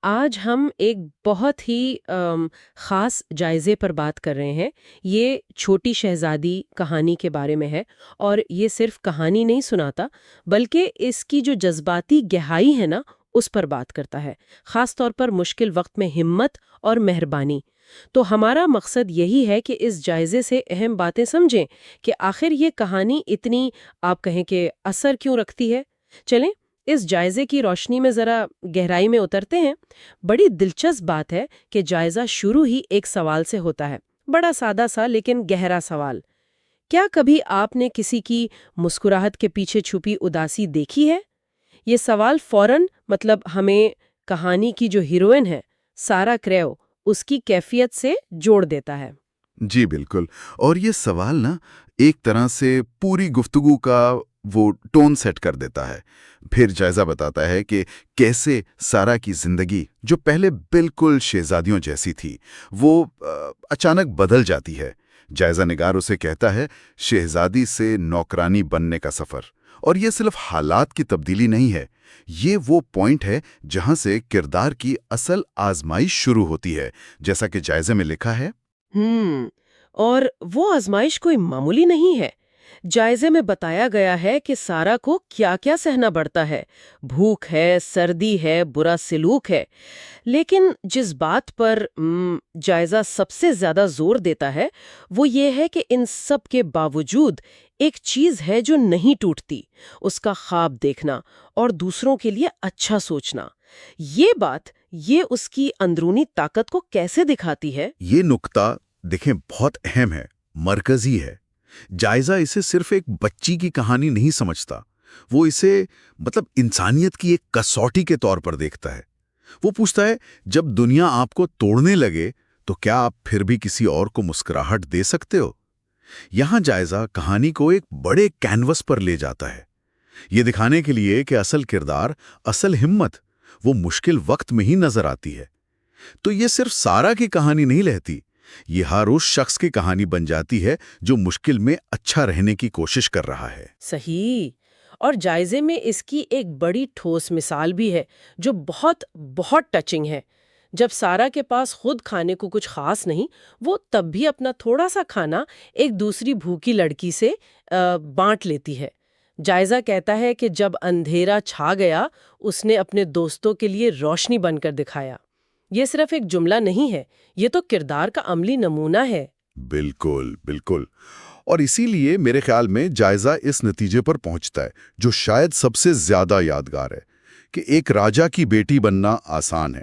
آج ہم ایک بہت ہی خاص جائزے پر بات کر رہے ہیں۔ یہ چھوٹی شہزادی کہانی کے بارے میں ہے، اور یہ صرف کہانی نہیں سناتا، بلکہ اس کی جو جذباتی گہرائی ہے نا، اس پر بات کرتا ہے، خاص طور پر مشکل وقت میں ہمت اور مہربانی۔ تو ہمارا مقصد یہی ہے کہ اس جائزے سے اہم باتیں سمجھیں کہ آخر یہ کہانی اتنی، آپ کہیں کہ، اثر کیوں رکھتی ہے۔ چلیں اس جائزے کی روشنی میں ذرا گہرائی میں اترتے ہیں۔ بڑی دلچسپ بات ہے کہ جائزہ شروع ہی ایک سوال سے ہوتا ہے، بڑا سادہ سا لیکن گہرا سوال۔ کیا کبھی آپ نے کسی کی مسکراہٹ کے پیچھے چھپی اداسی دیکھی ہے؟ یہ سوال فوراً ہمیں کہانی کی جو ہیروئن ہے، سارا کریو، اس کی کیفیت سے جوڑ دیتا ہے۔ جی بالکل، اور یہ سوال نا ایک طرح سے پوری گفتگو کا وہ ٹون سیٹ کر دیتا ہے۔ پھر جائزہ بتاتا ہے کہ کیسے سارا کی زندگی، جو پہلے بالکل شہزادیوں جیسی تھی، وہ اچانک بدل جاتی ہے۔ جائزہ نگار اسے کہتا ہے، شہزادی سے نوکرانی بننے کا سفر۔ اور یہ صرف حالات کی تبدیلی نہیں ہے، یہ وہ پوائنٹ ہے جہاں سے کردار کی اصل آزمائش شروع ہوتی ہے، جیسا کہ جائزے میں لکھا ہے۔ اور وہ آزمائش کوئی معمولی نہیں ہے۔ جائزے میں بتایا گیا ہے کہ سارا کو کیا کیا سہنا پڑتا ہے، بھوک ہے، سردی ہے، برا سلوک ہے۔ لیکن جس بات پر جائزہ سب سے زیادہ زور دیتا ہے وہ یہ ہے کہ ان سب کے باوجود ایک چیز ہے جو نہیں ٹوٹتی، اس کا خواب دیکھنا اور دوسروں کے لیے اچھا سوچنا۔ یہ اس کی اندرونی طاقت کو کیسے دکھاتی ہے؟ یہ نکتہ دیکھیں بہت اہم ہے، مرکزی ہے۔ جائزہ اسے صرف ایک بچی کی کہانی نہیں سمجھتا، وہ اسے انسانیت کی ایک کسوٹی کے طور پر دیکھتا ہے۔ وہ پوچھتا ہے، جب دنیا آپ کو توڑنے لگے تو کیا آپ پھر بھی کسی اور کو مسکراہٹ دے سکتے ہو؟ یہاں جائزہ کہانی کو ایک بڑے کینوس پر لے جاتا ہے، یہ دکھانے کے لیے کہ اصل کردار، اصل ہمت، وہ مشکل وقت میں ہی نظر آتی ہے۔ تو یہ صرف سارا کی کہانی نہیں رہتی، یہ ہر اس شخص کی کہانی بن جاتی ہے جو مشکل میں اچھا رہنے کی کوشش کر رہا ہے۔ صحیح۔ اور جائزے میں اس کی ایک بڑی ٹھوس مثال بھی ہے جو بہت بہت ٹچنگ ہے۔ جب سارا کے پاس خود کھانے کو کچھ خاص نہیں، وہ تب بھی اپنا تھوڑا سا کھانا ایک دوسری بھوکی لڑکی سے بانٹ لیتی ہے۔ جائزہ کہتا ہے کہ جب اندھیرا چھا گیا، اس نے اپنے دوستوں کے لیے روشنی بن کر دکھایا۔ یہ صرف ایک جملہ نہیں ہے، یہ تو کردار کا عملی نمونہ ہے۔ بالکل بالکل، اور اسی لیے میرے خیال میں جائزہ اس نتیجے پر پہنچتا ہے جو شاید سب سے زیادہ یادگار ہے، کہ ایک راجا کی بیٹی بننا آسان ہے،